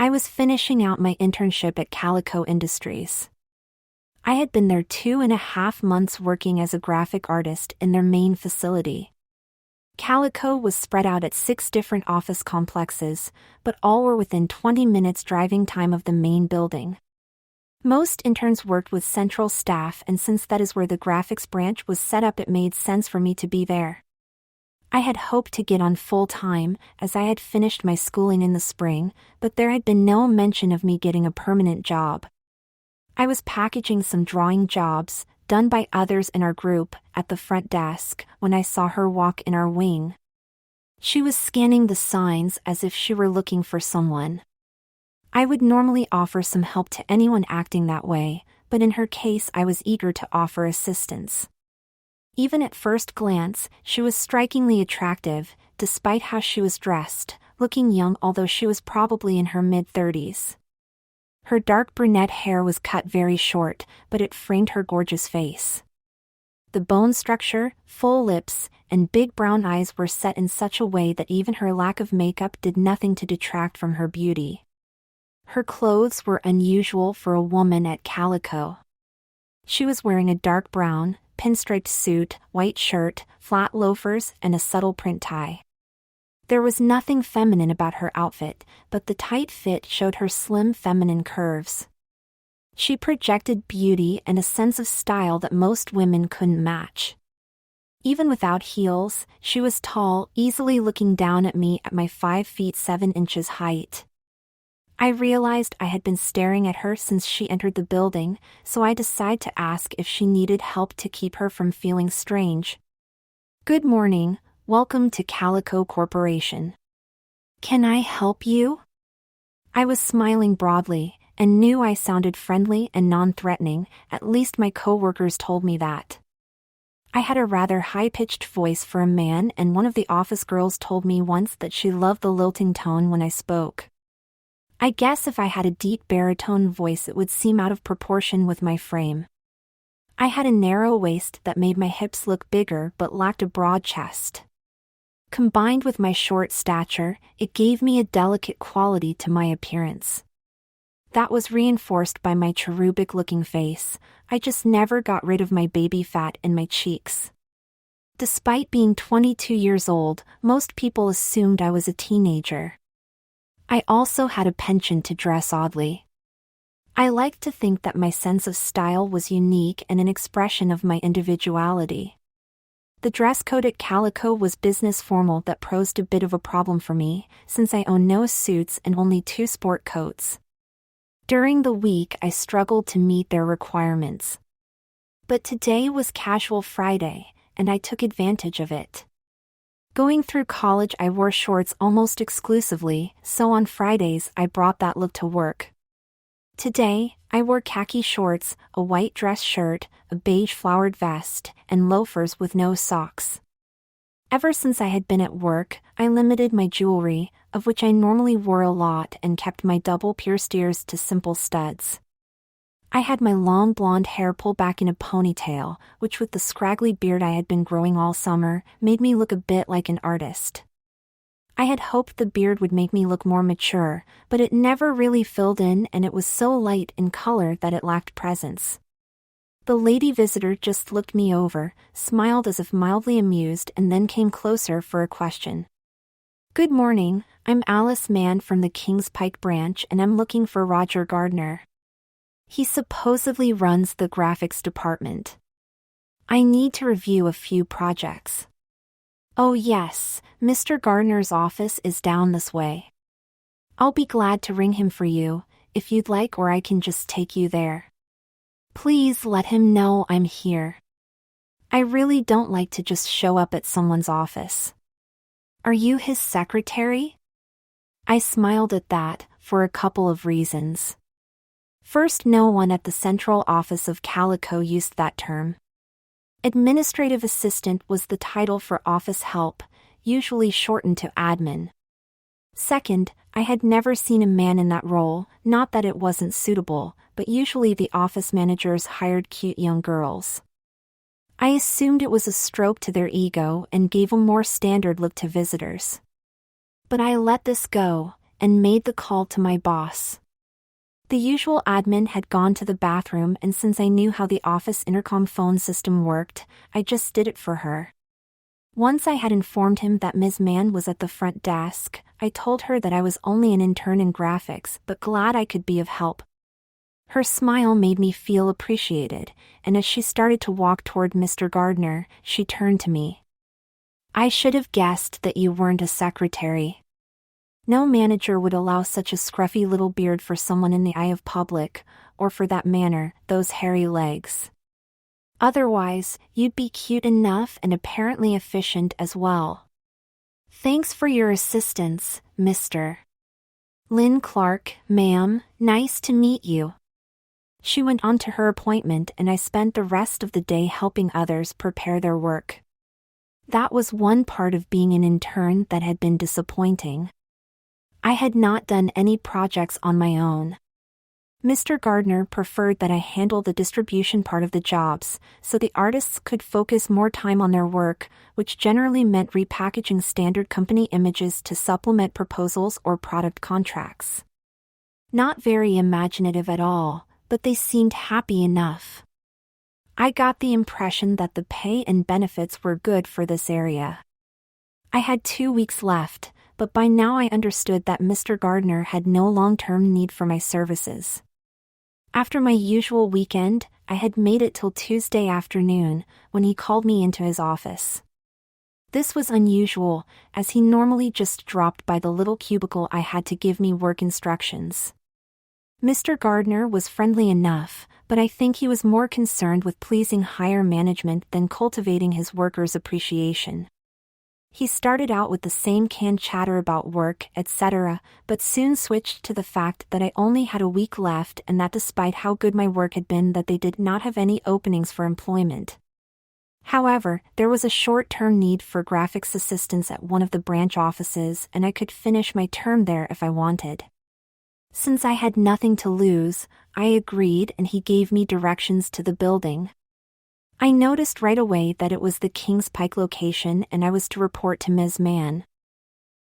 I was finishing out my internship at Calico Industries. I had been there 2.5 months working as a graphic artist in their main facility. Calico was spread out at 6 different office complexes, but all were within 20 minutes driving time of the main building. Most interns worked with central staff, and since that is where the graphics branch was set up, it made sense for me to be there. I had hoped to get on full-time, as I had finished my schooling in the spring, but there had been no mention of me getting a permanent job. I was packaging some drawing jobs, done by others in our group, at the front desk, when I saw her walk in our wing. She was scanning the signs as if she were looking for someone. I would normally offer some help to anyone acting that way, but in her case I was eager to offer assistance. Even at first glance, she was strikingly attractive, despite how she was dressed, looking young although she was probably in her mid-30s. Her dark brunette hair was cut very short, but it framed her gorgeous face. The bone structure, full lips, and big brown eyes were set in such a way that even her lack of makeup did nothing to detract from her beauty. Her clothes were unusual for a woman at Calico. She was wearing a dark brown, pinstriped suit, white shirt, flat loafers, and a subtle print tie. There was nothing feminine about her outfit, but the tight fit showed her slim feminine curves. She projected beauty and a sense of style that most women couldn't match. Even without heels, she was tall, easily looking down at me at my 5 feet 7 inches height. I realized I had been staring at her since she entered the building, so I decided to ask if she needed help to keep her from feeling strange. "Good morning, welcome to Calico Corporation. Can I help you?" I was smiling broadly, and knew I sounded friendly and non-threatening, at least my coworkers told me that. I had a rather high-pitched voice for a man, and one of the office girls told me once that she loved the lilting tone when I spoke. I guess if I had a deep baritone voice it would seem out of proportion with my frame. I had a narrow waist that made my hips look bigger but lacked a broad chest. Combined with my short stature, it gave me a delicate quality to my appearance. That was reinforced by my cherubic-looking face. I just never got rid of my baby fat in my cheeks. Despite being 22 years old, most people assumed I was a teenager. I also had a penchant to dress oddly. I liked to think that my sense of style was unique and an expression of my individuality. The dress code at Calico was business formal that posed a bit of a problem for me, since I own no suits and only 2 sport coats. During the week I struggled to meet their requirements. But today was Casual Friday, and I took advantage of it. Going through college I wore shorts almost exclusively, so on Fridays I brought that look to work. Today, I wore khaki shorts, a white dress shirt, a beige flowered vest, and loafers with no socks. Ever since I had been at work, I limited my jewelry, of which I normally wore a lot, and kept my double pierced ears to simple studs. I had my long blonde hair pulled back in a ponytail, which with the scraggly beard I had been growing all summer, made me look a bit like an artist. I had hoped the beard would make me look more mature, but it never really filled in, and it was so light in color that it lacked presence. The lady visitor just looked me over, smiled as if mildly amused, and then came closer for a question. "Good morning, I'm Alice Mann from the King's Pike branch and I'm looking for Roger Gardner. He supposedly runs the graphics department. I need to review a few projects." "Oh yes, Mr. Gardner's office is down this way. I'll be glad to ring him for you, if you'd like, or I can just take you there. Please let him know I'm here. I really don't like to just show up at someone's office." "Are you his secretary?" I smiled at that, for a couple of reasons. First, no one at the central office of Calico used that term. Administrative assistant was the title for office help, usually shortened to admin. Second, I had never seen a man in that role, not that it wasn't suitable, but usually the office managers hired cute young girls. I assumed it was a stroke to their ego and gave a more standard look to visitors. But I let this go, and made the call to my boss. The usual admin had gone to the bathroom, and since I knew how the office intercom phone system worked, I just did it for her. Once I had informed him that Ms. Mann was at the front desk, I told her that I was only an intern in graphics but glad I could be of help. Her smile made me feel appreciated, and as she started to walk toward Mr. Gardner, she turned to me. "I should have guessed that you weren't a secretary. No manager would allow such a scruffy little beard for someone in the eye of public, or for that matter, those hairy legs. Otherwise, you'd be cute enough and apparently efficient as well. Thanks for your assistance, Mr. Lynn Clark, ma'am, nice to meet you." She went on to her appointment, and I spent the rest of the day helping others prepare their work. That was one part of being an intern that had been disappointing. I had not done any projects on my own. Mr. Gardner preferred that I handle the distribution part of the jobs, so the artists could focus more time on their work, which generally meant repackaging standard company images to supplement proposals or product contracts. Not very imaginative at all, but they seemed happy enough. I got the impression that the pay and benefits were good for this area. I had 2 weeks left, but by now I understood that Mr. Gardner had no long-term need for my services. After my usual weekend, I had made it till Tuesday afternoon, when he called me into his office. This was unusual, as he normally just dropped by the little cubicle I had to give me work instructions. Mr. Gardner was friendly enough, but I think he was more concerned with pleasing higher management than cultivating his workers' appreciation. He started out with the same canned chatter about work, etc., but soon switched to the fact that I only had a week left and that despite how good my work had been that they did not have any openings for employment. However, there was a short-term need for graphics assistants at one of the branch offices, and I could finish my term there if I wanted. Since I had nothing to lose, I agreed, and he gave me directions to the building. I noticed right away that it was the Kings Pike location and I was to report to Ms. Mann.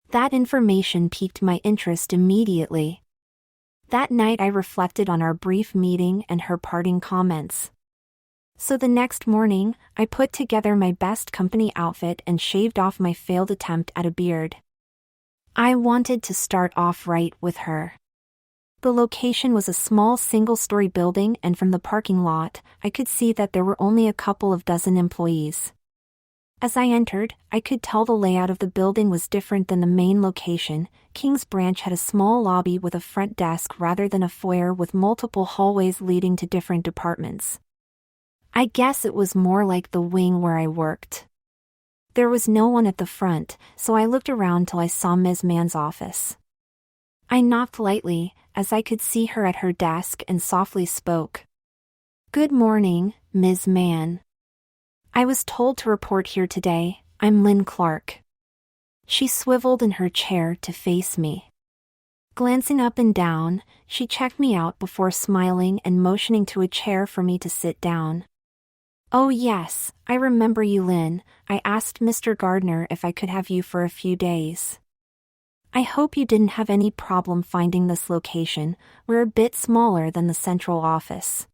That information piqued my interest immediately. That night I reflected on our brief meeting and her parting comments. So the next morning, I put together my best company outfit and shaved off my failed attempt at a beard. I wanted to start off right with her. The location was a small single-story building, and from the parking lot, I could see that there were only a couple of dozen employees. As I entered, I could tell the layout of the building was different than the main location. Kings Branch had a small lobby with a front desk rather than a foyer with multiple hallways leading to different departments. I guess it was more like the wing where I worked. There was no one at the front, so I looked around till I saw Ms. Mann's office. I knocked lightly, as I could see her at her desk, and softly spoke. "Good morning, Ms. Mann. I was told to report here today. I'm Lynn Clark." She swiveled in her chair to face me. Glancing up and down, she checked me out before smiling and motioning to a chair for me to sit down. "Oh yes, I remember you, Lynn. I asked Mr. Gardner if I could have you for a few days. I hope you didn't have any problem finding this location. We're a bit smaller than the central office.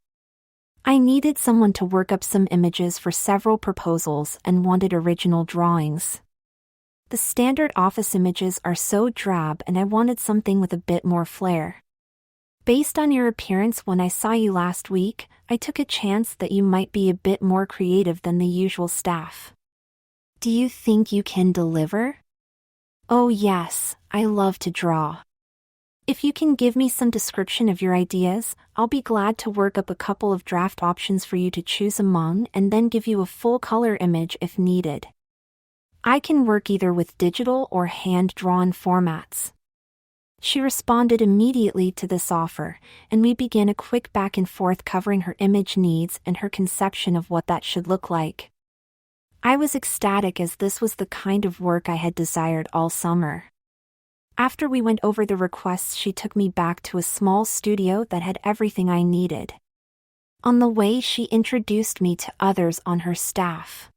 I needed someone to work up some images for several proposals and wanted original drawings. The standard office images are so drab, and I wanted something with a bit more flair. Based on your appearance when I saw you last week, I took a chance that you might be a bit more creative than the usual staff. Do you think you can deliver?" "Oh yes, I love to draw. If you can give me some description of your ideas, I'll be glad to work up a couple of draft options for you to choose among and then give you a full color image if needed. I can work either with digital or hand-drawn formats." She responded immediately to this offer, and we began a quick back and forth covering her image needs and her conception of what that should look like. I was ecstatic, as this was the kind of work I had desired all summer. After we went over the requests, she took me back to a small studio that had everything I needed. On the way, she introduced me to others on her staff.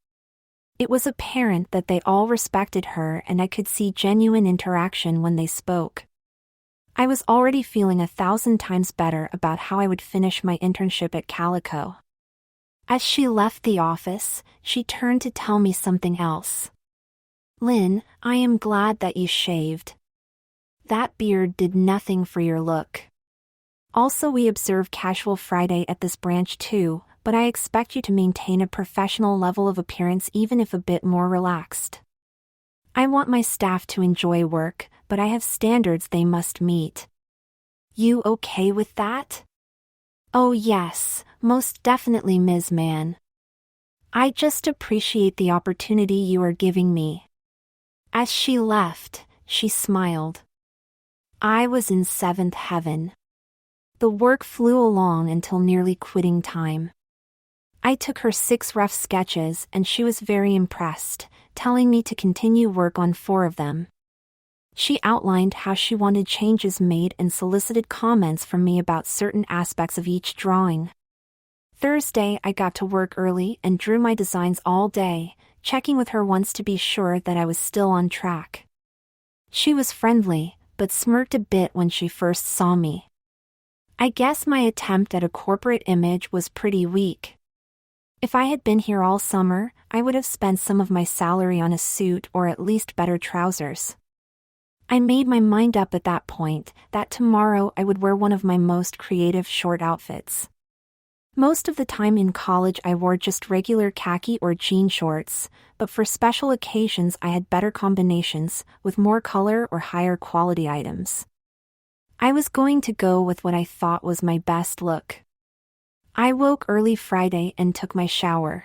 It was apparent that they all respected her, and I could see genuine interaction when they spoke. I was already feeling 1,000 times better about how I would finish my internship at Calico. As she left the office, she turned to tell me something else. "Lynn, I am glad that you shaved. That beard did nothing for your look. Also, we observe Casual Friday at this branch too, but I expect you to maintain a professional level of appearance even if a bit more relaxed. I want my staff to enjoy work, but I have standards they must meet. You okay with that?" "Oh yes, most definitely, Ms. Mann. I just appreciate the opportunity you are giving me." As she left, she smiled. I was in seventh heaven. The work flew along until nearly quitting time. I took her 6 rough sketches and she was very impressed, telling me to continue work on 4 of them. She outlined how she wanted changes made and solicited comments from me about certain aspects of each drawing. Thursday, I got to work early and drew my designs all day, checking with her once to be sure that I was still on track. She was friendly, but smirked a bit when she first saw me. I guess my attempt at a corporate image was pretty weak. If I had been here all summer, I would have spent some of my salary on a suit or at least better trousers. I made my mind up at that point that tomorrow I would wear one of my most creative short outfits. Most of the time in college I wore just regular khaki or jean shorts, but for special occasions I had better combinations with more color or higher quality items. I was going to go with what I thought was my best look. I woke early Friday and took my shower.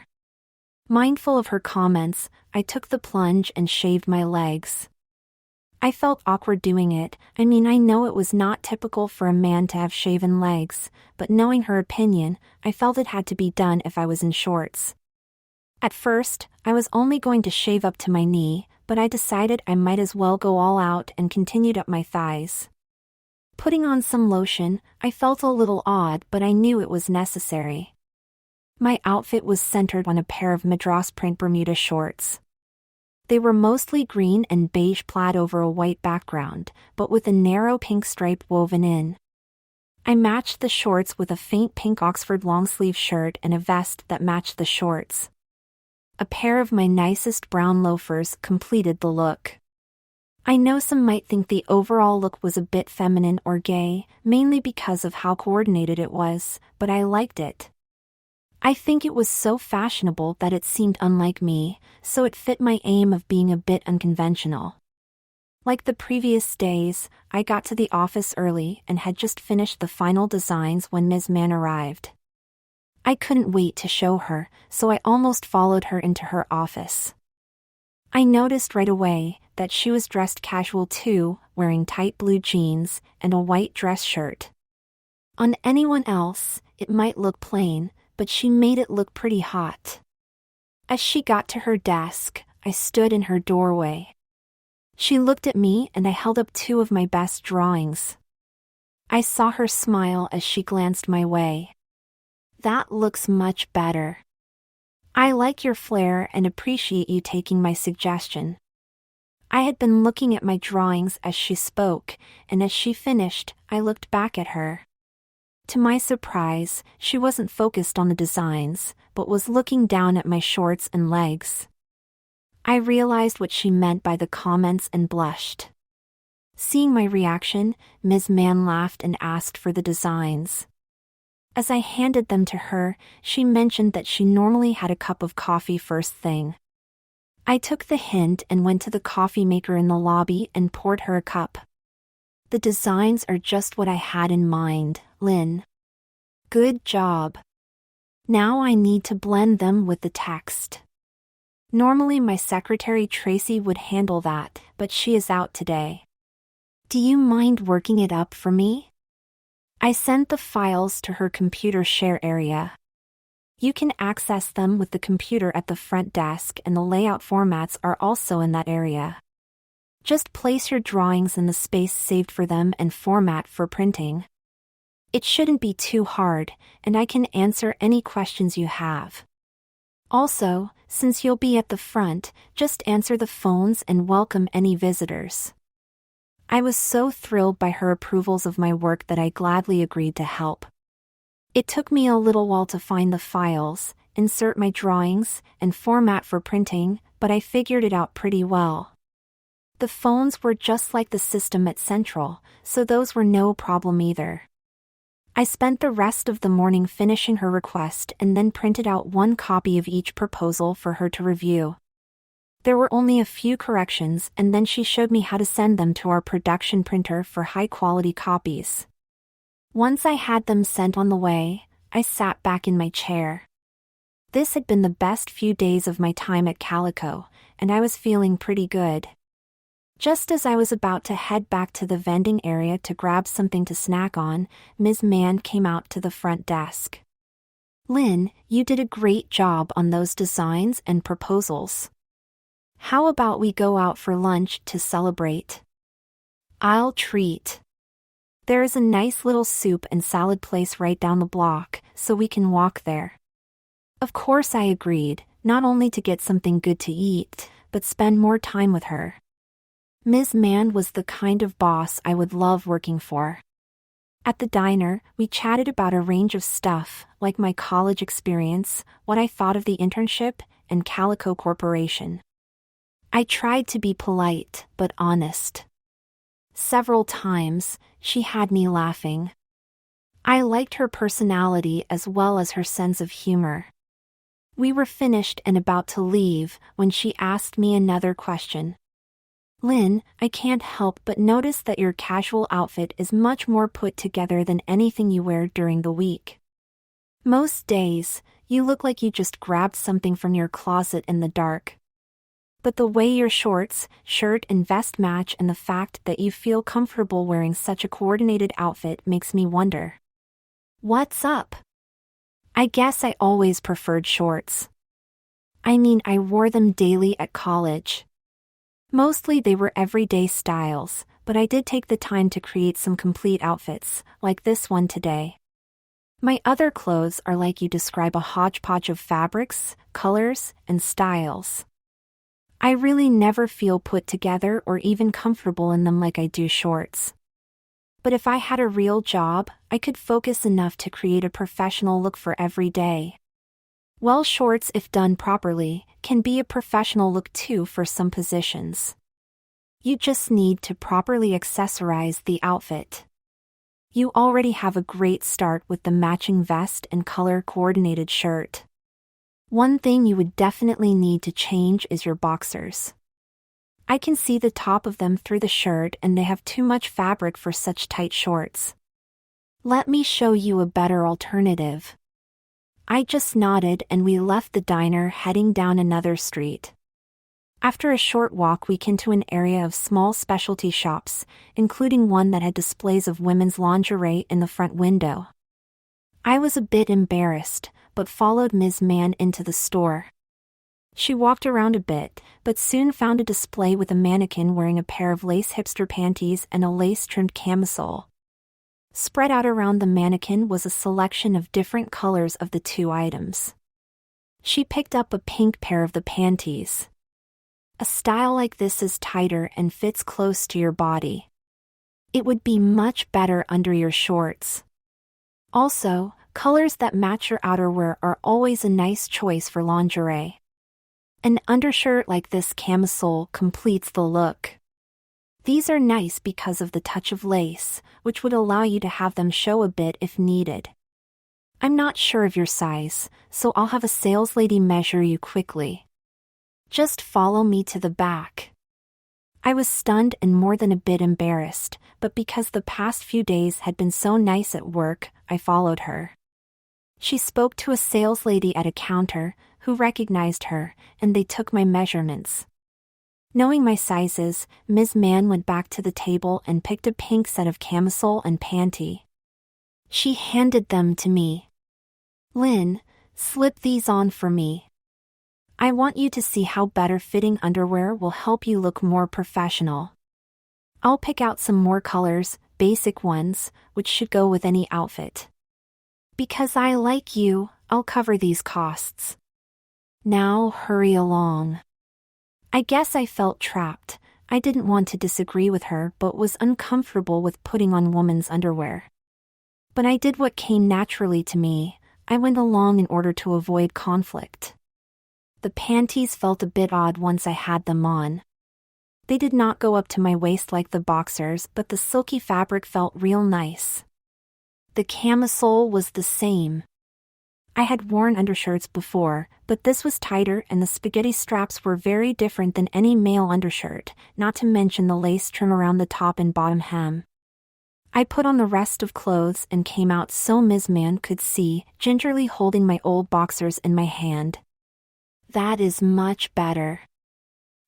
Mindful of her comments, I took the plunge and shaved my legs. I felt awkward doing it. I know it was not typical for a man to have shaven legs, but knowing her opinion, I felt it had to be done if I was in shorts. At first, I was only going to shave up to my knee, but I decided I might as well go all out and continued up my thighs. Putting on some lotion, I felt a little odd, but I knew it was necessary. My outfit was centered on a pair of Madras print Bermuda shorts. They were mostly green and beige plaid over a white background, but with a narrow pink stripe woven in. I matched the shorts with a faint pink Oxford long-sleeve shirt and a vest that matched the shorts. A pair of my nicest brown loafers completed the look. I know some might think the overall look was a bit feminine or gay, mainly because of how coordinated it was, but I liked it. I think it was so fashionable that it seemed unlike me, so it fit my aim of being a bit unconventional. Like the previous days, I got to the office early and had just finished the final designs when Ms. Mann arrived. I couldn't wait to show her, so I almost followed her into her office. I noticed right away that she was dressed casual too, wearing tight blue jeans and a white dress shirt. On anyone else, it might look plain, but she made it look pretty hot. As she got to her desk, I stood in her doorway. She looked at me and I held up 2 of my best drawings. I saw her smile as she glanced my way. "That looks much better. I like your flair and appreciate you taking my suggestion." I had been looking at my drawings as she spoke, and as she finished, I looked back at her. To my surprise, she wasn't focused on the designs, but was looking down at my shorts and legs. I realized what she meant by the comments and blushed. Seeing my reaction, Ms. Mann laughed and asked for the designs. As I handed them to her, she mentioned that she normally had a cup of coffee first thing. I took the hint and went to the coffee maker in the lobby and poured her a cup. "The designs are just what I had in mind, Lynn. Good job. Now I need to blend them with the text. Normally my secretary Tracy would handle that, but she is out today. Do you mind working it up for me?" I sent the files to her computer share area. You can access them with the computer at the front desk, and the layout formats are also in that area. Just place your drawings in the space saved for them and format for printing. It shouldn't be too hard, and I can answer any questions you have. Also, since you'll be at the front, just answer the phones and welcome any visitors. I was so thrilled by her approvals of my work that I gladly agreed to help. It took me a little while to find the files, insert my drawings, and format for printing, but I figured it out pretty well. The phones were just like the system at Central, so those were no problem either. I spent the rest of the morning finishing her request and then printed out one copy of each proposal for her to review. There were only a few corrections, and then she showed me how to send them to our production printer for high-quality copies. Once I had them sent on the way, I sat back in my chair. This had been the best few days of my time at Calico, and I was feeling pretty good. Just as I was about to head back to the vending area to grab something to snack on, Ms. Mann came out to the front desk. "Lynn, you did a great job on those designs and proposals. How about we go out for lunch to celebrate? I'll treat. There is a nice little soup and salad place right down the block, so we can walk there." Of course I agreed, not only to get something good to eat, but spend more time with her. Ms. Mann was the kind of boss I would love working for. At the diner, we chatted about a range of stuff, like my college experience, what I thought of the internship, and Calico Corporation. I tried to be polite, but honest. Several times, she had me laughing. I liked her personality as well as her sense of humor. We were finished and about to leave when she asked me another question. "Lynn, I can't help but notice that your casual outfit is much more put together than anything you wear during the week. Most days, you look like you just grabbed something from your closet in the dark. But the way your shorts, shirt and vest match and the fact that you feel comfortable wearing such a coordinated outfit makes me wonder. What's up?" I guess I always preferred shorts. I mean, I wore them daily at college. Mostly they were everyday styles, but I did take the time to create some complete outfits, like this one today. My other clothes are like you describe, a hodgepodge of fabrics, colors, and styles. I really never feel put together or even comfortable in them like I do shorts. But if I had a real job, I could focus enough to create a professional look for every day. Well, shorts, if done properly, can be a professional look too for some positions. You just need to properly accessorize the outfit. You already have a great start with the matching vest and color-coordinated shirt. One thing you would definitely need to change is your boxers. I can see the top of them through the shirt and they have too much fabric for such tight shorts. Let me show you a better alternative. I just nodded and we left the diner heading down another street. After a short walk we came to an area of small specialty shops, including one that had displays of women's lingerie in the front window. I was a bit embarrassed, but followed Ms. Mann into the store. She walked around a bit, but soon found a display with a mannequin wearing a pair of lace hipster panties and a lace-trimmed camisole. Spread out around the mannequin was a selection of different colors of the two items. She picked up a pink pair of the panties. A style like this is tighter and fits close to your body. It would be much better under your shorts. Also, colors that match your outerwear are always a nice choice for lingerie. An undershirt like this camisole completes the look. These are nice because of the touch of lace, which would allow you to have them show a bit if needed. I'm not sure of your size, so I'll have a saleslady measure you quickly. Just follow me to the back. I was stunned and more than a bit embarrassed, but because the past few days had been so nice at work, I followed her. She spoke to a saleslady at a counter, who recognized her, and they took my measurements. Knowing my sizes, Ms. Mann went back to the table and picked a pink set of camisole and panty. She handed them to me. "Lynn, slip these on for me. I want you to see how better fitting underwear will help you look more professional. I'll pick out some more colors, basic ones, which should go with any outfit. Because I like you, I'll cover these costs. Now hurry along." I guess I felt trapped, I didn't want to disagree with her but was uncomfortable with putting on women's underwear. But I did what came naturally to me. I went along in order to avoid conflict. The panties felt a bit odd once I had them on. They did not go up to my waist like the boxers, but the silky fabric felt real nice. The camisole was the same. I had worn undershirts before, but this was tighter and the spaghetti straps were very different than any male undershirt, not to mention the lace trim around the top and bottom hem. I put on the rest of clothes and came out so Ms. Man could see, gingerly holding my old boxers in my hand. That is much better.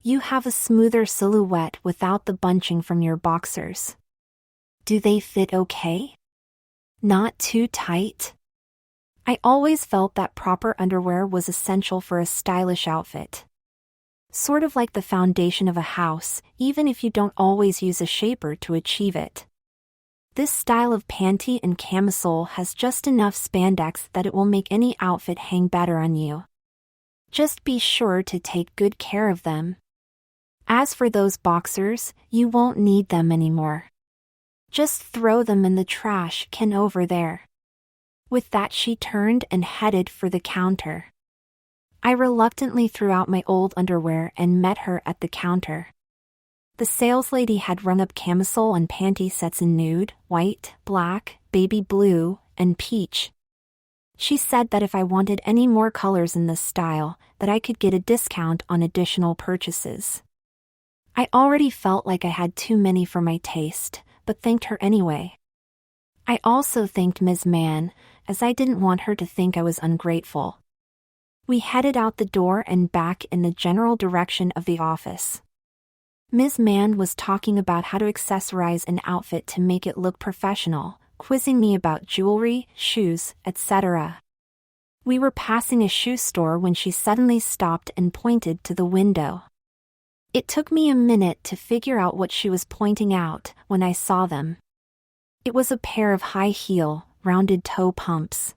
You have a smoother silhouette without the bunching from your boxers. Do they fit okay? Not too tight? I always felt that proper underwear was essential for a stylish outfit. Sort of like the foundation of a house, even if you don't always use a shaper to achieve it. This style of panty and camisole has just enough spandex that it will make any outfit hang better on you. Just be sure to take good care of them. As for those boxers, you won't need them anymore. Just throw them in the trash can over there. With that she turned and headed for the counter. I reluctantly threw out my old underwear and met her at the counter. The saleslady had rung up camisole and panty sets in nude, white, black, baby blue, and peach. She said that if I wanted any more colors in this style, that I could get a discount on additional purchases. I already felt like I had too many for my taste, but thanked her anyway. I also thanked Ms. Man, as I didn't want her to think I was ungrateful. We headed out the door and back in the general direction of the office. Ms. Man was talking about how to accessorize an outfit to make it look professional, quizzing me about jewelry, shoes, etc. We were passing a shoe store when she suddenly stopped and pointed to the window. It took me a minute to figure out what she was pointing out when I saw them. It was a pair of high-heel, rounded toe pumps.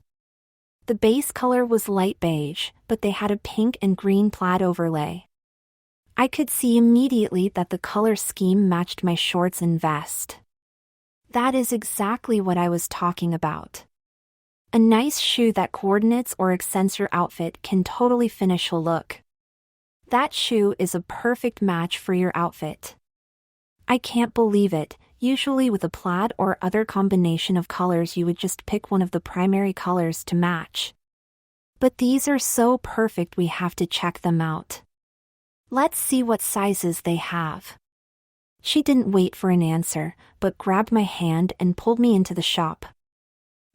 The base color was light beige, but they had a pink and green plaid overlay. I could see immediately that the color scheme matched my shorts and vest. That is exactly what I was talking about. A nice shoe that coordinates or accents your outfit can totally finish a look. That shoe is a perfect match for your outfit. I can't believe it. Usually with a plaid or other combination of colors you would just pick one of the primary colors to match. But these are so perfect we have to check them out. Let's see what sizes they have. She didn't wait for an answer, but grabbed my hand and pulled me into the shop.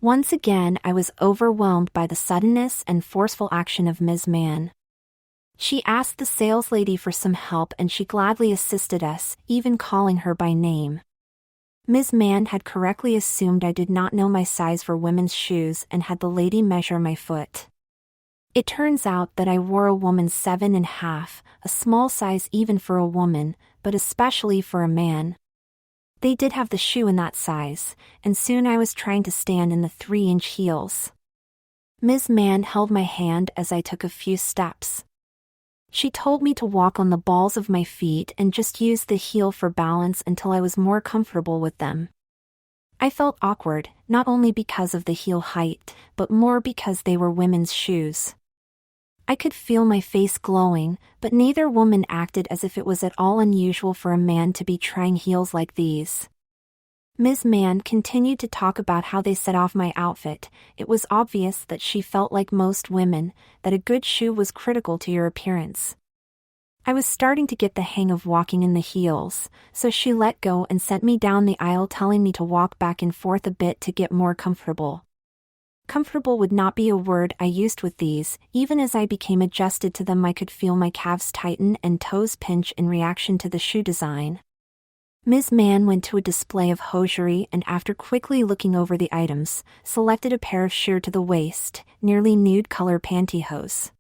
Once again I was overwhelmed by the suddenness and forceful action of Ms. Man. She asked the saleslady for some help and she gladly assisted us, even calling her by name. Ms. Man had correctly assumed I did not know my size for women's shoes and had the lady measure my foot. It turns out that I wore a woman's 7.5, a small size even for a woman, but especially for a man. They did have the shoe in that size, and soon I was trying to stand in the 3-inch heels. Ms. Man held my hand as I took a few steps. She told me to walk on the balls of my feet and just use the heel for balance until I was more comfortable with them. I felt awkward, not only because of the heel height, but more because they were women's shoes. I could feel my face glowing, but neither woman acted as if it was at all unusual for a man to be trying heels like these. Ms. Man continued to talk about how they set off my outfit. It was obvious that she felt like most women, that a good shoe was critical to your appearance. I was starting to get the hang of walking in the heels, so she let go and sent me down the aisle telling me to walk back and forth a bit to get more comfortable. Comfortable would not be a word I used with these. Even as I became adjusted to them I could feel my calves tighten and toes pinch in reaction to the shoe design. Ms. Man went to a display of hosiery and after quickly looking over the items, selected a pair of sheer to the waist, nearly nude color pantyhose.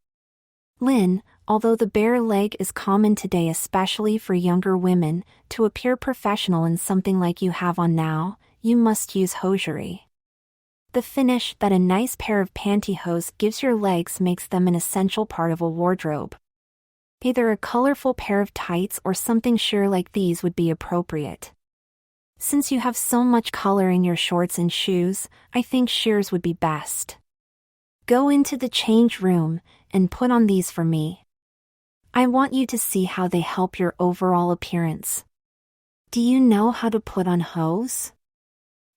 Lynn, although the bare leg is common today especially for younger women, to appear professional in something like you have on now, you must use hosiery. The finish that a nice pair of pantyhose gives your legs makes them an essential part of a wardrobe. Either a colorful pair of tights or something sheer like these would be appropriate. Since you have so much color in your shorts and shoes, I think sheers would be best. Go into the change room and put on these for me. I want you to see how they help your overall appearance. Do you know how to put on hose?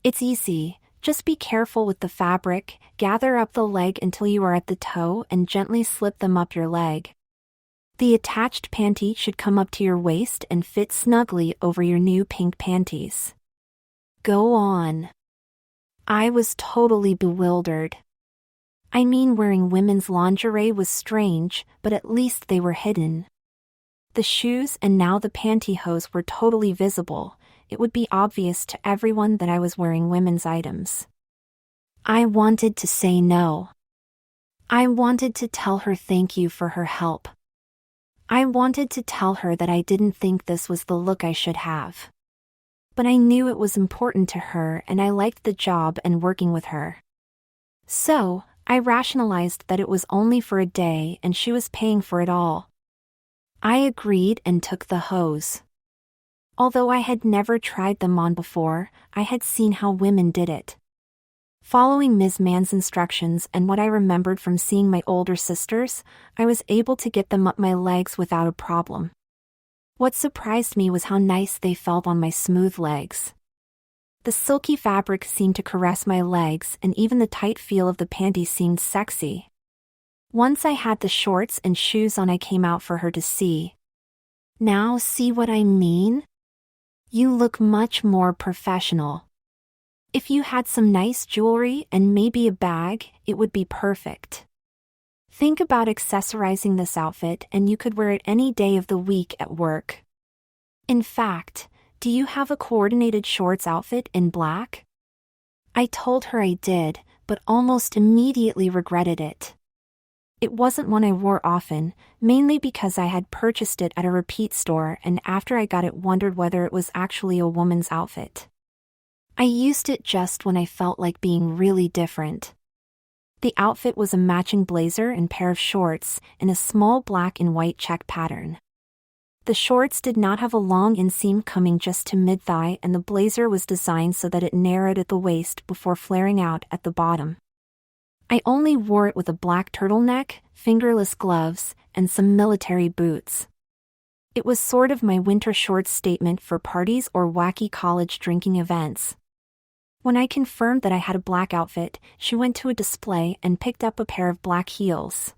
It's easy, just be careful with the fabric, gather up the leg until you are at the toe and gently slip them up your leg. The attached panty should come up to your waist and fit snugly over your new pink panties. Go on. I was totally bewildered. I mean, wearing women's lingerie was strange, but at least they were hidden. The shoes and now the pantyhose were totally visible. It would be obvious to everyone that I was wearing women's items. I wanted to say no. I wanted to tell her thank you for her help. I wanted to tell her that I didn't think this was the look I should have. But I knew it was important to her and I liked the job and working with her. So, I rationalized that it was only for a day and she was paying for it all. I agreed and took the hose. Although I had never tried them on before, I had seen how women did it. Following Ms. Mann's instructions and what I remembered from seeing my older sisters, I was able to get them up my legs without a problem. What surprised me was how nice they felt on my smooth legs. The silky fabric seemed to caress my legs and even the tight feel of the panties seemed sexy. Once I had the shorts and shoes on, I came out for her to see. Now see what I mean? You look much more professional. If you had some nice jewelry and maybe a bag, it would be perfect. Think about accessorizing this outfit and you could wear it any day of the week at work. In fact, do you have a coordinated shorts outfit in black? I told her I did, but almost immediately regretted it. It wasn't one I wore often, mainly because I had purchased it at a repeat store and after I got it wondered whether it was actually a woman's outfit. I used it just when I felt like being really different. The outfit was a matching blazer and pair of shorts in a small black and white check pattern. The shorts did not have a long inseam coming just to mid-thigh and the blazer was designed so that it narrowed at the waist before flaring out at the bottom. I only wore it with a black turtleneck, fingerless gloves, and some military boots. It was sort of my winter shorts statement for parties or wacky college drinking events. When I confirmed that I had a black outfit, she went to a display and picked up a pair of black heels.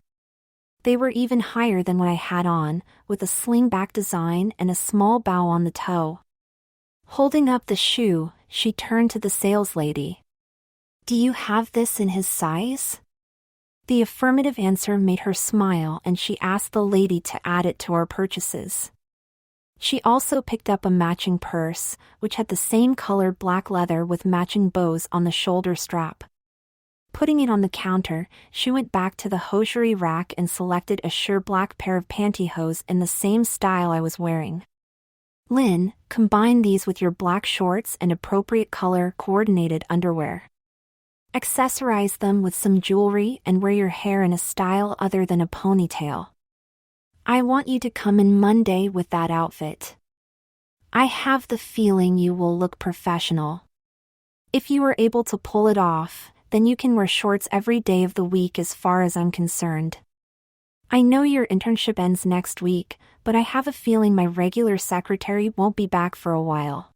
They were even higher than what I had on, with a sling-back design and a small bow on the toe. Holding up the shoe, she turned to the saleslady. Do you have this in his size? The affirmative answer made her smile and she asked the lady to add it to our purchases. She also picked up a matching purse, which had the same colored black leather with matching bows on the shoulder strap. Putting it on the counter, she went back to the hosiery rack and selected a sheer black pair of pantyhose in the same style I was wearing. Lynn, combine these with your black shorts and appropriate color coordinated underwear. Accessorize them with some jewelry and wear your hair in a style other than a ponytail. I want you to come in Monday with that outfit. I have the feeling you will look professional. If you are able to pull it off, then you can wear shorts every day of the week as far as I'm concerned. I know your internship ends next week, but I have a feeling my regular secretary won't be back for a while.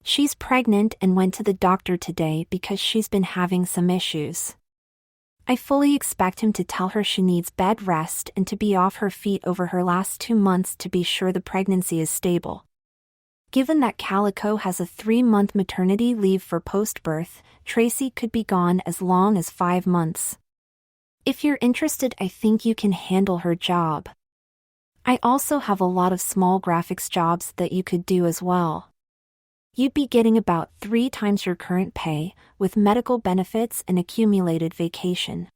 She's pregnant and went to the doctor today because she's been having some issues. I fully expect him to tell her she needs bed rest and to be off her feet over her last 2 months to be sure the pregnancy is stable. Given that Calico has a 3-month maternity leave for post-birth, Tracy could be gone as long as 5 months. If you're interested, I think you can handle her job. I also have a lot of small graphics jobs that you could do as well. You'd be getting about 3 times your current pay, with medical benefits and accumulated vacation.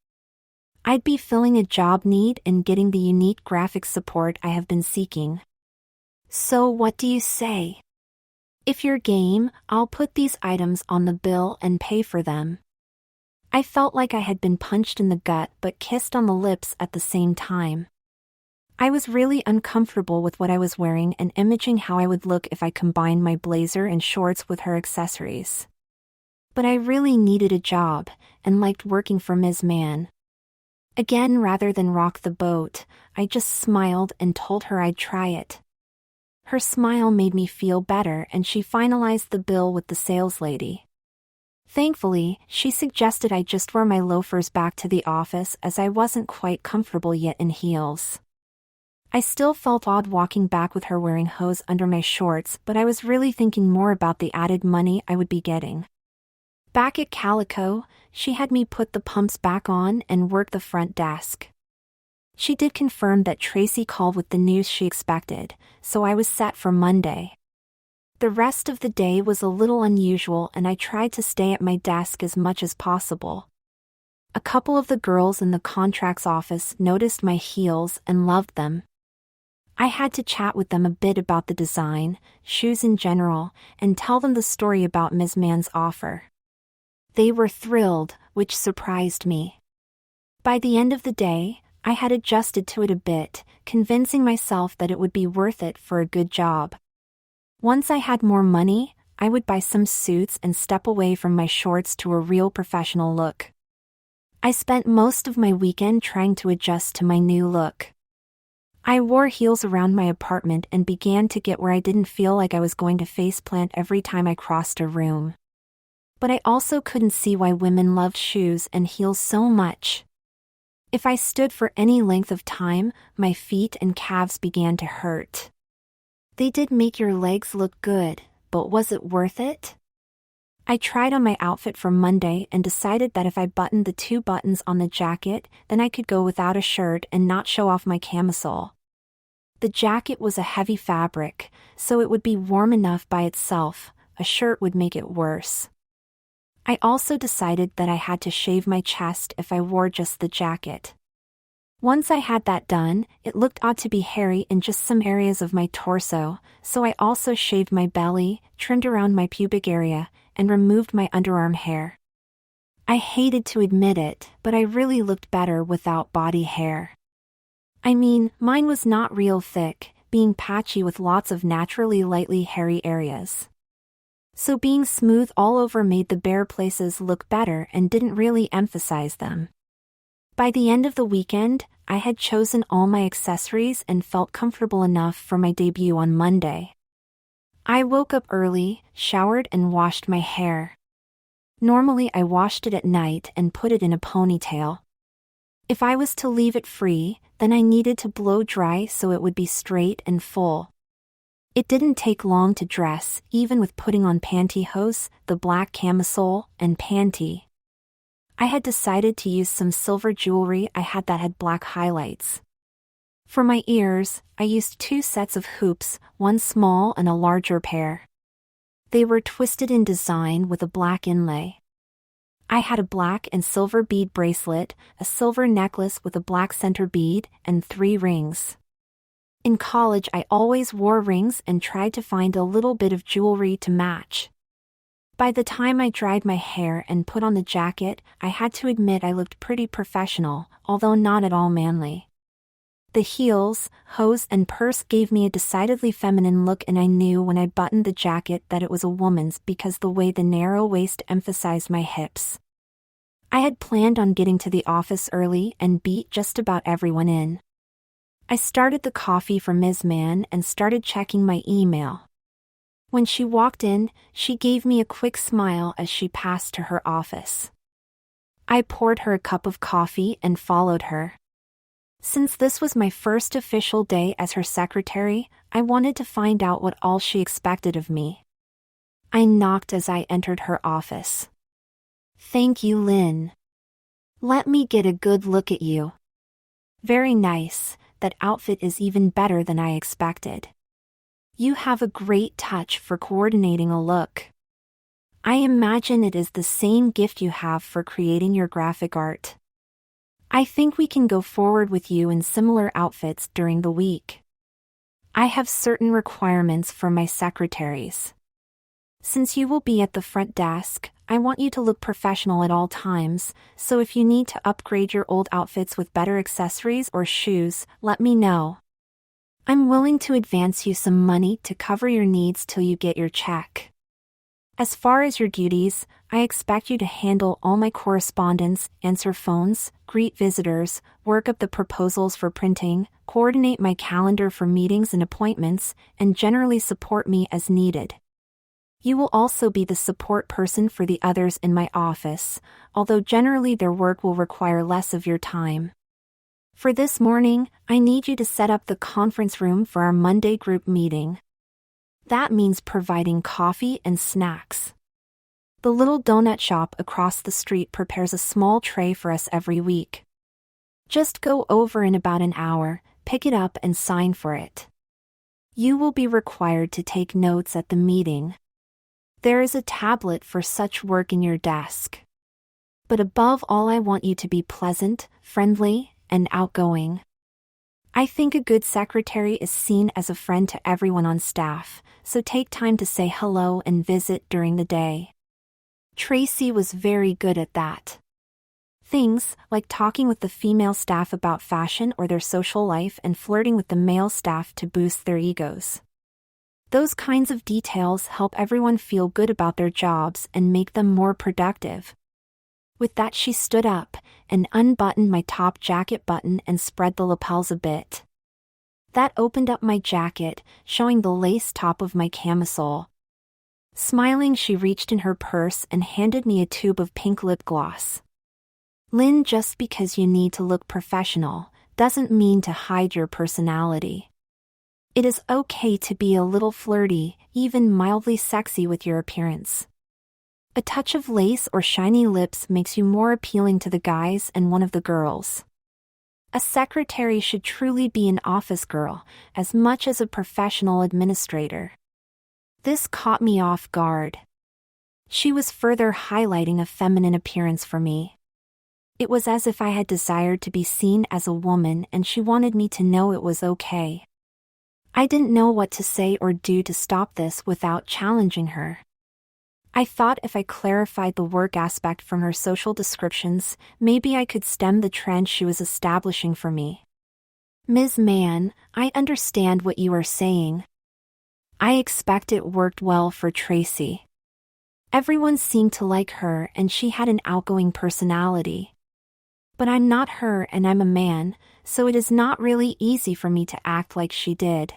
I'd be filling a job need and getting the unique graphics support I have been seeking. So what do you say? If you're game, I'll put these items on the bill and pay for them. I felt like I had been punched in the gut but kissed on the lips at the same time. I was really uncomfortable with what I was wearing and imagining how I would look if I combined my blazer and shorts with her accessories. But I really needed a job, and liked working for Ms. Mann. Again, rather than rock the boat, I just smiled and told her I'd try it. Her smile made me feel better, and she finalized the bill with the sales lady. Thankfully, she suggested I just wear my loafers back to the office as I wasn't quite comfortable yet in heels. I still felt odd walking back with her wearing hose under my shorts, but I was really thinking more about the added money I would be getting. Back at Calico, she had me put the pumps back on and work the front desk. She did confirm that Tracy called with the news she expected, so I was set for Monday. The rest of the day was a little unusual, and I tried to stay at my desk as much as possible. A couple of the girls in the contracts office noticed my heels and loved them. I had to chat with them a bit about the design, shoes in general, and tell them the story about Ms. Mann's offer. They were thrilled, which surprised me. By the end of the day, I had adjusted to it a bit, convincing myself that it would be worth it for a good job. Once I had more money, I would buy some suits and step away from my shorts to a real professional look. I spent most of my weekend trying to adjust to my new look. I wore heels around my apartment and began to get where I didn't feel like I was going to faceplant every time I crossed a room. But I also couldn't see why women loved shoes and heels so much. If I stood for any length of time, my feet and calves began to hurt. They did make your legs look good, but was it worth it? I tried on my outfit for Monday and decided that if I buttoned the 2 buttons on the jacket, then I could go without a shirt and not show off my camisole. The jacket was a heavy fabric, so it would be warm enough by itself. A shirt would make it worse. I also decided that I had to shave my chest if I wore just the jacket. Once I had that done, it looked odd to be hairy in just some areas of my torso, so I also shaved my belly, trimmed around my pubic area, and removed my underarm hair. I hated to admit it, but I really looked better without body hair. I mean, mine was not real thick, being patchy with lots of naturally lightly hairy areas. So being smooth all over made the bare places look better and didn't really emphasize them. By the end of the weekend, I had chosen all my accessories and felt comfortable enough for my debut on Monday. I woke up early, showered and washed my hair. Normally I washed it at night and put it in a ponytail. If I was to leave it free, then I needed to blow dry so it would be straight and full. It didn't take long to dress, even with putting on pantyhose, the black camisole, and panty. I had decided to use some silver jewelry I had that had black highlights. For my ears, I used 2 sets of hoops, one small and a larger pair. They were twisted in design with a black inlay. I had a black and silver bead bracelet, a silver necklace with a black center bead, and 3 rings. In college I always wore rings and tried to find a little bit of jewelry to match. By the time I dried my hair and put on the jacket, I had to admit I looked pretty professional, although not at all manly. The heels, hose and purse gave me a decidedly feminine look, and I knew when I buttoned the jacket that it was a woman's because the way the narrow waist emphasized my hips. I had planned on getting to the office early and beat just about everyone in. I started the coffee for Ms. Mann and started checking my email. When she walked in, she gave me a quick smile as she passed to her office. I poured her a cup of coffee and followed her. Since this was my first official day as her secretary, I wanted to find out what all she expected of me. I knocked as I entered her office. "Thank you, Lynn. Let me get a good look at you." "Very nice. That outfit is even better than I expected. You have a great touch for coordinating a look. I imagine it is the same gift you have for creating your graphic art. I think we can go forward with you in similar outfits during the week. I have certain requirements for my secretaries. Since you will be at the front desk, I want you to look professional at all times, so if you need to upgrade your old outfits with better accessories or shoes, let me know." I'm willing to advance you some money to cover your needs till you get your check. As far as your duties, I expect you to handle all my correspondence, answer phones, greet visitors, work up the proposals for printing, coordinate my calendar for meetings and appointments, and generally support me as needed. You will also be the support person for the others in my office, although generally their work will require less of your time. For this morning, I need you to set up the conference room for our Monday group meeting. That means providing coffee and snacks. The little donut shop across the street prepares a small tray for us every week. Just go over in about an hour, pick it up and sign for it. You will be required to take notes at the meeting. There is a tablet for such work in your desk. But above all, I want you to be pleasant, friendly, and outgoing. I think a good secretary is seen as a friend to everyone on staff, so take time to say hello and visit during the day. Tracy was very good at that. Things like talking with the female staff about fashion or their social life and flirting with the male staff to boost their egos. Those kinds of details help everyone feel good about their jobs and make them more productive. With that, she stood up and unbuttoned my top jacket button and spread the lapels a bit. That opened up my jacket, showing the lace top of my camisole. Smiling, she reached in her purse and handed me a tube of pink lip gloss. Lynn, just because you need to look professional, doesn't mean to hide your personality. It is okay to be a little flirty, even mildly sexy with your appearance. A touch of lace or shiny lips makes you more appealing to the guys and one of the girls. A secretary should truly be an office girl, as much as a professional administrator. This caught me off guard. She was further highlighting a feminine appearance for me. It was as if I had desired to be seen as a woman and she wanted me to know it was okay. I didn't know what to say or do to stop this without challenging her. I thought if I clarified the work aspect from her social descriptions, maybe I could stem the trend she was establishing for me. Ms. Mann, I understand what you are saying. I expect it worked well for Tracy. Everyone seemed to like her and she had an outgoing personality. But I'm not her and I'm a man, so it is not really easy for me to act like she did.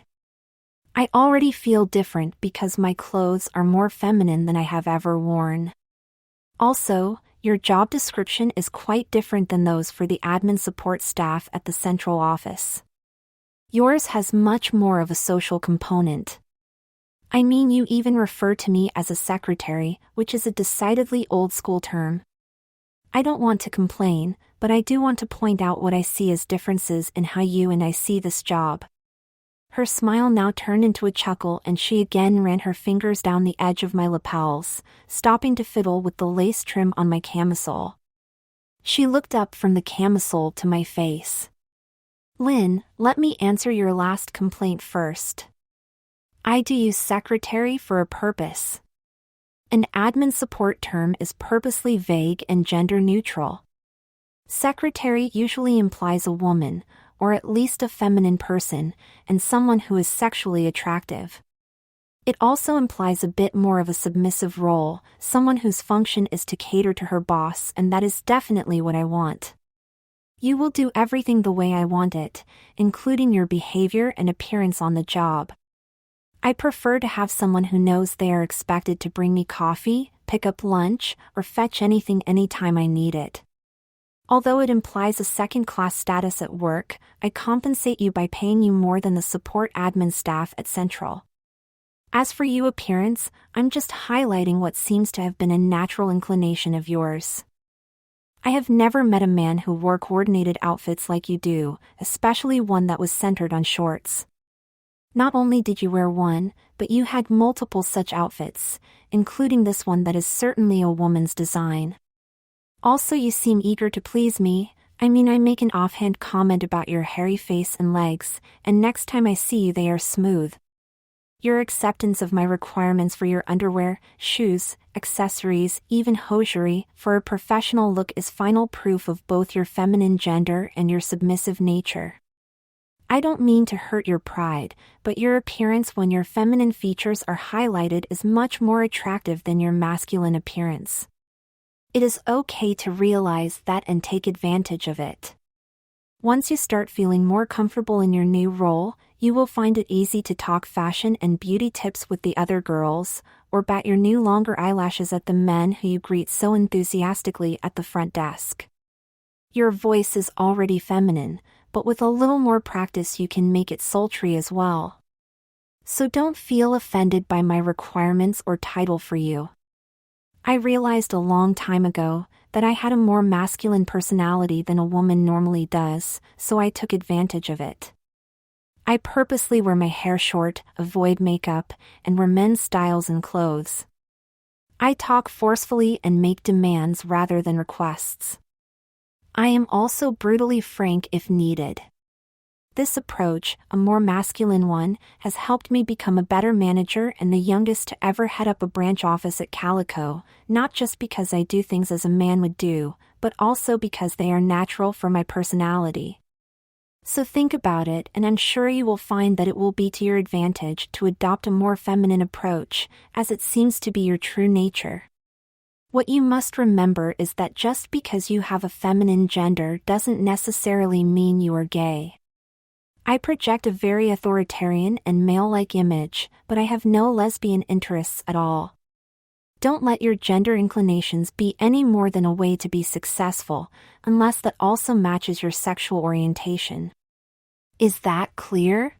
I already feel different because my clothes are more feminine than I have ever worn. Also, your job description is quite different than those for the admin support staff at the central office. Yours has much more of a social component. I mean, you even refer to me as a secretary, which is a decidedly old-school term. I don't want to complain, but I do want to point out what I see as differences in how you and I see this job. Her smile now turned into a chuckle and she again ran her fingers down the edge of my lapels, stopping to fiddle with the lace trim on my camisole. She looked up from the camisole to my face. Lynn, let me answer your last complaint first. I do use secretary for a purpose. An admin support term is purposely vague and gender neutral. Secretary usually implies a woman, or at least a feminine person, and someone who is sexually attractive. It also implies a bit more of a submissive role, someone whose function is to cater to her boss, and that is definitely what I want. You will do everything the way I want it, including your behavior and appearance on the job. I prefer to have someone who knows they are expected to bring me coffee, pick up lunch, or fetch anything anytime I need it. Although it implies a second-class status at work, I compensate you by paying you more than the support admin staff at Central. As for you appearance, I'm just highlighting what seems to have been a natural inclination of yours. I have never met a man who wore coordinated outfits like you do, especially one that was centered on shorts. Not only did you wear one, but you had multiple such outfits, including this one that is certainly a woman's design. Also, you seem eager to please me. I make an offhand comment about your hairy face and legs, and next time I see you they are smooth. Your acceptance of my requirements for your underwear, shoes, accessories, even hosiery, for a professional look is final proof of both your feminine gender and your submissive nature. I don't mean to hurt your pride, but your appearance when your feminine features are highlighted is much more attractive than your masculine appearance. It is okay to realize that and take advantage of it. Once you start feeling more comfortable in your new role, you will find it easy to talk fashion and beauty tips with the other girls, or bat your new longer eyelashes at the men who you greet so enthusiastically at the front desk. Your voice is already feminine, but with a little more practice you can make it sultry as well. So don't feel offended by my requirements or title for you. I realized a long time ago that I had a more masculine personality than a woman normally does, so I took advantage of it. I purposely wear my hair short, avoid makeup, and wear men's styles and clothes. I talk forcefully and make demands rather than requests. I am also brutally frank if needed. This approach, a more masculine one, has helped me become a better manager and the youngest to ever head up a branch office at Calico, not just because I do things as a man would do, but also because they are natural for my personality. So think about it, and I'm sure you will find that it will be to your advantage to adopt a more feminine approach, as it seems to be your true nature. What you must remember is that just because you have a feminine gender doesn't necessarily mean you are gay. I project a very authoritarian and male-like image, but I have no lesbian interests at all. Don't let your gender inclinations be any more than a way to be successful, unless that also matches your sexual orientation. Is that clear?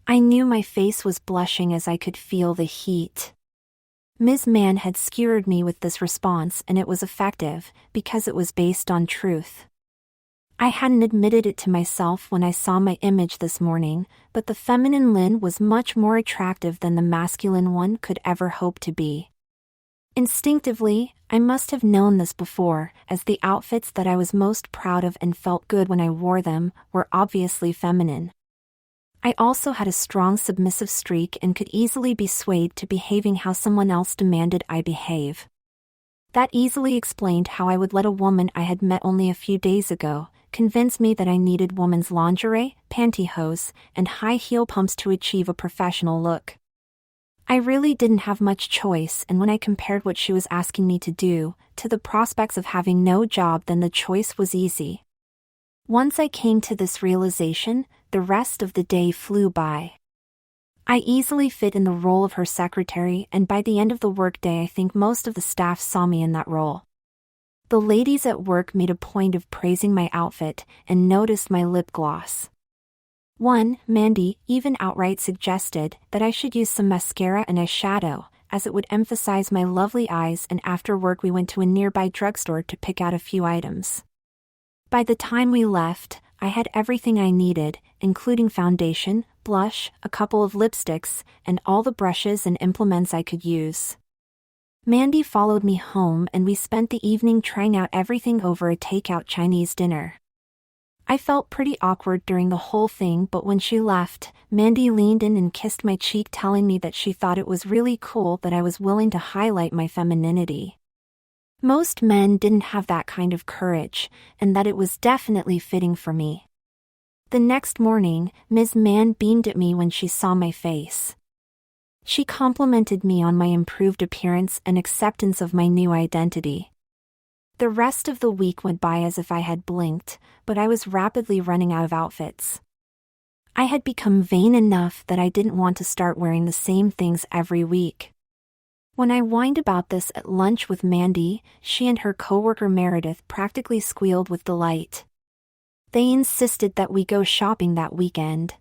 I knew my face was blushing as I could feel the heat. Ms. Mann had skewered me with this response, and it was effective, because it was based on truth. I hadn't admitted it to myself when I saw my image this morning, but the feminine Lynn was much more attractive than the masculine one could ever hope to be. Instinctively, I must have known this before, as the outfits that I was most proud of and felt good when I wore them were obviously feminine. I also had a strong submissive streak and could easily be swayed to behaving how someone else demanded I behave. That easily explained how I would let a woman I had met only a few days ago convince me that I needed women's lingerie, pantyhose, and high heel pumps to achieve a professional look. I really didn't have much choice, and when I compared what she was asking me to do to the prospects of having no job, then the choice was easy. Once I came to this realization, the rest of the day flew by. I easily fit in the role of her secretary, and by the end of the workday I think most of the staff saw me in that role. The ladies at work made a point of praising my outfit and noticed my lip gloss. One, Mandy, even outright suggested that I should use some mascara and eyeshadow, as it would emphasize my lovely eyes, and after work we went to a nearby drugstore to pick out a few items. By the time we left, I had everything I needed, including foundation, blush, a couple of lipsticks, and all the brushes and implements I could use. Mandy followed me home and we spent the evening trying out everything over a takeout Chinese dinner. I felt pretty awkward during the whole thing, but when she left, Mandy leaned in and kissed my cheek, telling me that she thought it was really cool that I was willing to highlight my femininity. Most men didn't have that kind of courage, and that it was definitely fitting for me. The next morning, Ms. Mann beamed at me when she saw my face. She complimented me on my improved appearance and acceptance of my new identity. The rest of the week went by as if I had blinked, but I was rapidly running out of outfits. I had become vain enough that I didn't want to start wearing the same things every week. When I whined about this at lunch with Mandy, she and her coworker Meredith practically squealed with delight. They insisted that we go shopping that weekend.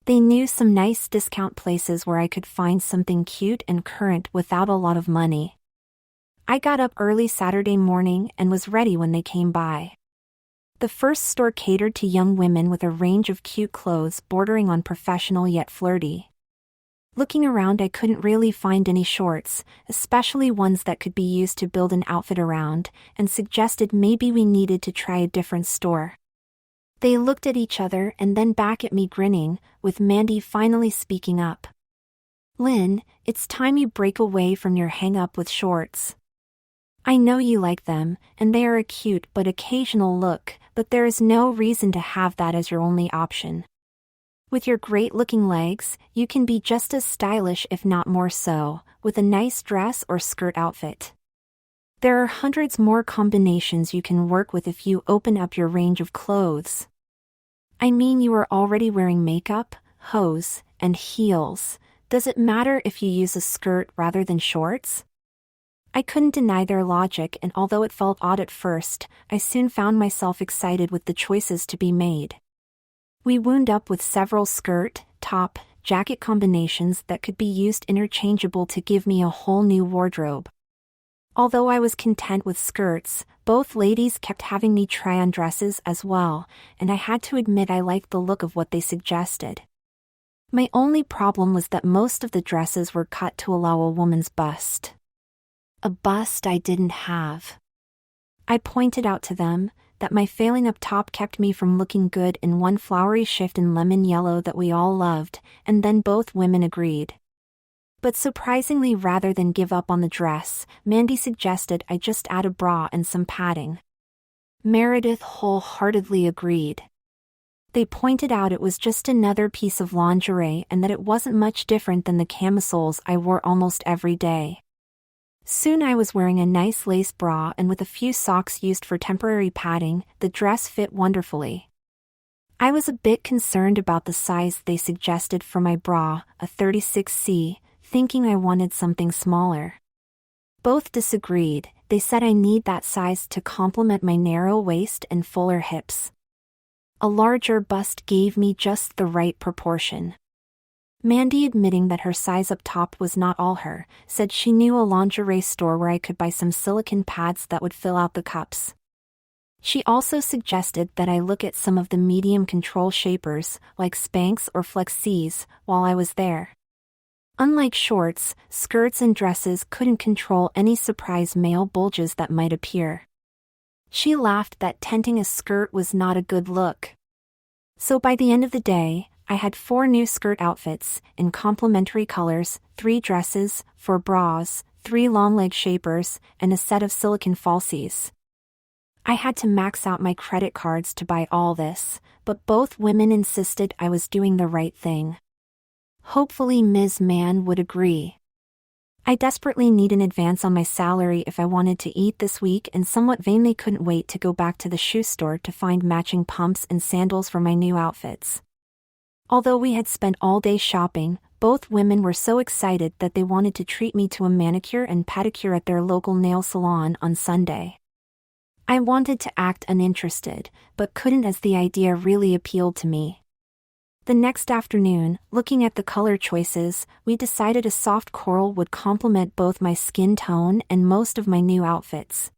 They knew some nice discount places where I could find something cute and current without a lot of money. I got up early Saturday morning and was ready when they came by. The first store catered to young women with a range of cute clothes bordering on professional yet flirty. Looking around, I couldn't really find any shorts, especially ones that could be used to build an outfit around, and suggested maybe we needed to try a different store. They looked at each other and then back at me grinning, with Mandy finally speaking up. "Lynn, it's time you break away from your hang-up with shorts. I know you like them, and they are a cute but occasional look, but there is no reason to have that as your only option." With your great-looking legs, you can be just as stylish if not more so, with a nice dress or skirt outfit. There are hundreds more combinations you can work with if you open up your range of clothes. I mean, you are already wearing makeup, hose, and heels. Does it matter if you use a skirt rather than shorts? I couldn't deny their logic, and although it felt odd at first, I soon found myself excited with the choices to be made. We wound up with several skirt, top, jacket combinations that could be used interchangeable to give me a whole new wardrobe. Although I was content with skirts, both ladies kept having me try on dresses as well, and I had to admit I liked the look of what they suggested. My only problem was that most of the dresses were cut to allow a woman's bust. A bust I didn't have. I pointed out to them that my failing up top kept me from looking good in one flowery shift in lemon yellow that we all loved, and then both women agreed. But surprisingly, rather than give up on the dress, Mandy suggested I just add a bra and some padding. Meredith wholeheartedly agreed. They pointed out it was just another piece of lingerie and that it wasn't much different than the camisoles I wore almost every day. Soon I was wearing a nice lace bra, and with a few socks used for temporary padding, the dress fit wonderfully. I was a bit concerned about the size they suggested for my bra, a 36C, thinking I wanted something smaller. Both disagreed. They said I need that size to complement my narrow waist and fuller hips. A larger bust gave me just the right proportion. Mandy, admitting that her size up top was not all her, said she knew a lingerie store where I could buy some silicone pads that would fill out the cups. She also suggested that I look at some of the medium control shapers, like Spanx or Flexies, while I was there. Unlike shorts, skirts and dresses couldn't control any surprise male bulges that might appear. She laughed that tenting a skirt was not a good look. So by the end of the day, I had 4 new skirt outfits, in complementary colors, 3 dresses, 4 bras, 3 long leg shapers, and a set of silicone falsies. I had to max out my credit cards to buy all this, but both women insisted I was doing the right thing. Hopefully Ms. Mann would agree. I desperately need an advance on my salary if I wanted to eat this week, and somewhat vainly couldn't wait to go back to the shoe store to find matching pumps and sandals for my new outfits. Although we had spent all day shopping, both women were so excited that they wanted to treat me to a manicure and pedicure at their local nail salon on Sunday. I wanted to act uninterested, but couldn't, as the idea really appealed to me. The next afternoon, looking at the color choices, we decided a soft coral would complement both my skin tone and most of my new outfits.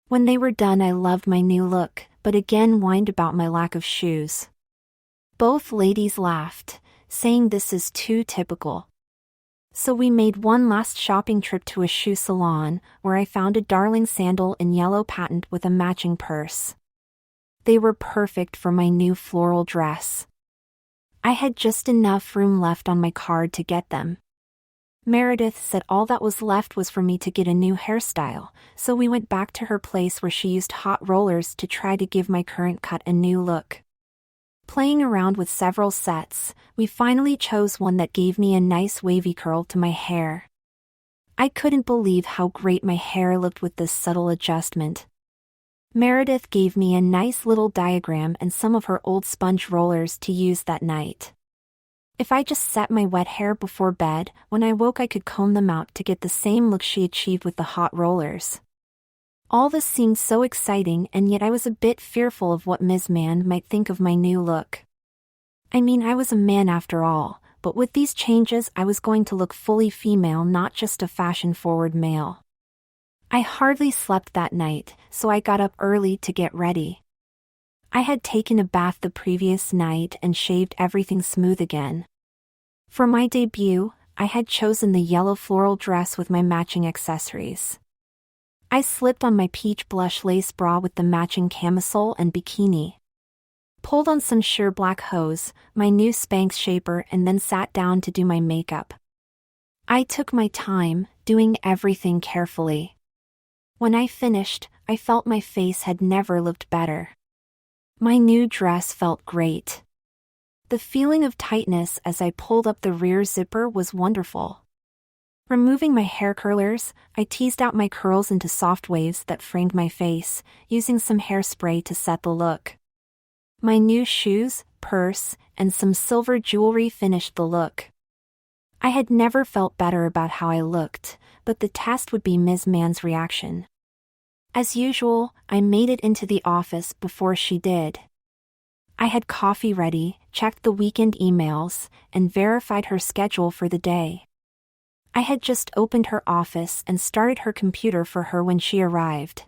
When they were done, I loved my new look, but again whined about my lack of shoes. Both ladies laughed, saying this is too typical. So we made one last shopping trip to a shoe salon, where I found a darling sandal in yellow patent with a matching purse. They were perfect for my new floral dress. I had just enough room left on my card to get them. Meredith said all that was left was for me to get a new hairstyle, so we went back to her place where she used hot rollers to try to give my current cut a new look. Playing around with several sets, we finally chose one that gave me a nice wavy curl to my hair. I couldn't believe how great my hair looked with this subtle adjustment. Meredith gave me a nice little diagram and some of her old sponge rollers to use that night. If I just set my wet hair before bed, when I woke I could comb them out to get the same look she achieved with the hot rollers. All this seemed so exciting, and yet I was a bit fearful of what Ms. Mann might think of my new look. I mean, I was a man after all, but with these changes I was going to look fully female, not just a fashion-forward male. I hardly slept that night, so I got up early to get ready. I had taken a bath the previous night and shaved everything smooth again. For my debut, I had chosen the yellow floral dress with my matching accessories. I slipped on my peach blush lace bra with the matching camisole and bikini. Pulled on some sheer black hose, my new Spanx shaper, and then sat down to do my makeup. I took my time, doing everything carefully. When I finished, I felt my face had never looked better. My new dress felt great. The feeling of tightness as I pulled up the rear zipper was wonderful. Removing my hair curlers, I teased out my curls into soft waves that framed my face, using some hairspray to set the look. My new shoes, purse, and some silver jewelry finished the look. I had never felt better about how I looked, but the test would be Ms. Mann's reaction. As usual, I made it into the office before she did. I had coffee ready, checked the weekend emails, and verified her schedule for the day. I had just opened her office and started her computer for her when she arrived.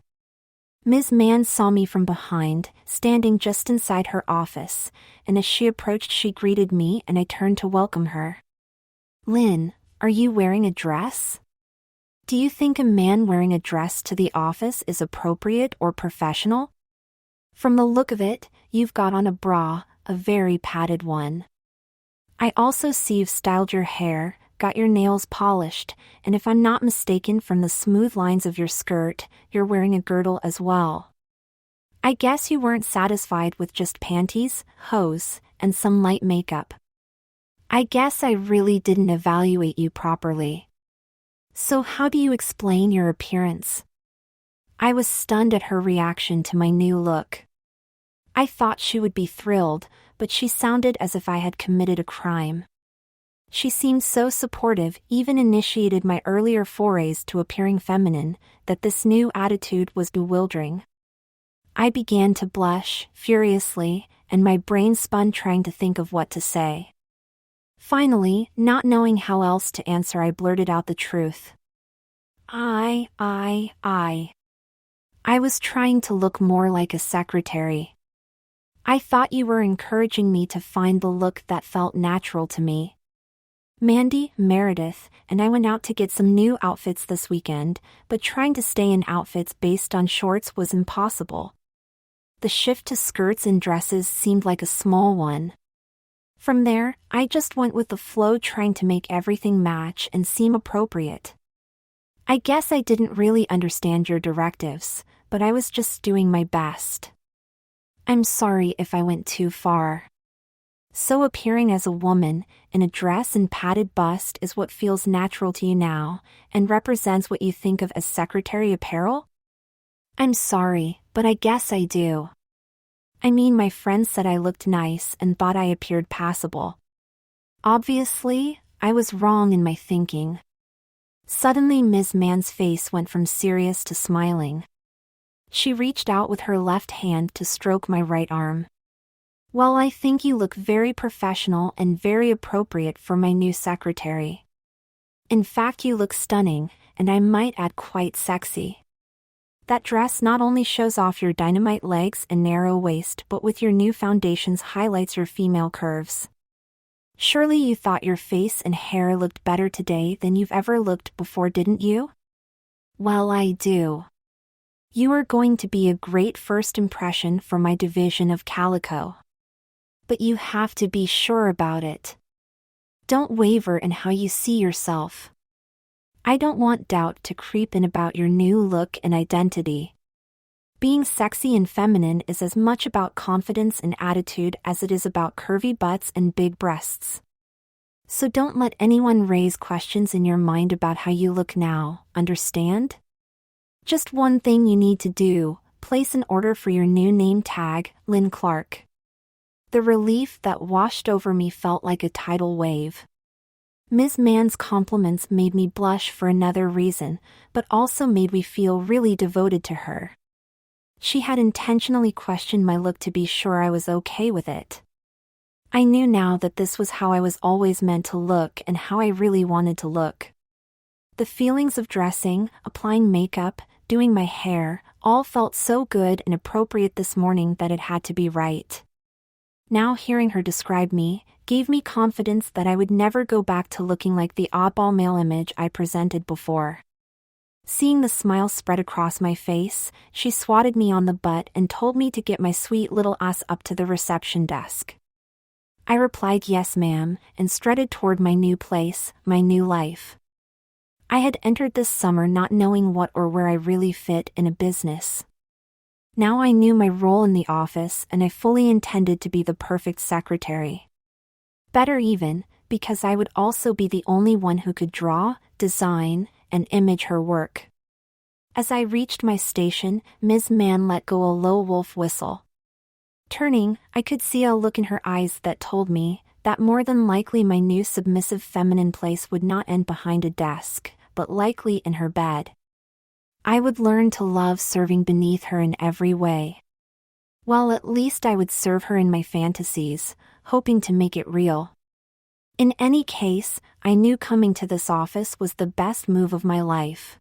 Ms. Mann saw me from behind, standing just inside her office, and as she approached she greeted me and I turned to welcome her. "Lynn, are you wearing a dress? Do you think a man wearing a dress to the office is appropriate or professional? From the look of it, you've got on a bra, a very padded one. I also see you've styled your hair, got your nails polished, and if I'm not mistaken from the smooth lines of your skirt, you're wearing a girdle as well. I guess you weren't satisfied with just panties, hose, and some light makeup. I guess I really didn't evaluate you properly. So how do you explain your appearance?" I was stunned at her reaction to my new look. I thought she would be thrilled, but she sounded as if I had committed a crime. She seemed so supportive, even initiated my earlier forays to appearing feminine, that this new attitude was bewildering. I began to blush, furiously, and my brain spun trying to think of what to say. Finally, not knowing how else to answer, I blurted out the truth. I was trying to look more like a secretary. I thought you were encouraging me to find the look that felt natural to me. Mandy, Meredith, and I went out to get some new outfits this weekend, but trying to stay in outfits based on shorts was impossible. The shift to skirts and dresses seemed like a small one. From there, I just went with the flow, trying to make everything match and seem appropriate. I guess I didn't really understand your directives, but I was just doing my best. I'm sorry if I went too far. So appearing as a woman, in a dress and padded bust is what feels natural to you now, and represents what you think of as secretary apparel? I'm sorry, but I guess I do. I mean, my friends said I looked nice and thought I appeared passable. Obviously, I was wrong in my thinking. Suddenly Ms. Mann's face went from serious to smiling. She reached out with her left hand to stroke my right arm. "Well, I think you look very professional and very appropriate for my new secretary. In fact, you look stunning, and I might add quite sexy. That dress not only shows off your dynamite legs and narrow waist, but with your new foundations highlights your female curves. Surely you thought your face and hair looked better today than you've ever looked before, didn't you?" "Well, I do. You are going to be a great first impression for my division of Calico. But you have to be sure about it. Don't waver in how you see yourself. I don't want doubt to creep in about your new look and identity. Being sexy and feminine is as much about confidence and attitude as it is about curvy butts and big breasts. So don't let anyone raise questions in your mind about how you look now, understand? Just one thing you need to do: place an order for your new name tag, Lynn Clark." The relief that washed over me felt like a tidal wave. Ms. Mann's compliments made me blush for another reason, but also made me feel really devoted to her. She had intentionally questioned my look to be sure I was okay with it. I knew now that this was how I was always meant to look and how I really wanted to look. The feelings of dressing, applying makeup, doing my hair, all felt so good and appropriate this morning that it had to be right. Now hearing her describe me, gave me confidence that I would never go back to looking like the oddball male image I presented before. Seeing the smile spread across my face, she swatted me on the butt and told me to get my sweet little ass up to the reception desk. I replied yes ma'am, and strutted toward my new place, my new life. I had entered this summer not knowing what or where I really fit in a business. Now I knew my role in the office and I fully intended to be the perfect secretary. Better even, because I would also be the only one who could draw, design, and image her work. As I reached my station, Ms. Mann let go a low wolf whistle. Turning, I could see a look in her eyes that told me that more than likely my new submissive feminine place would not end behind a desk, but likely in her bed. I would learn to love serving beneath her in every way. Well, at least I would serve her in my fantasies, hoping to make it real. In any case, I knew coming to this office was the best move of my life.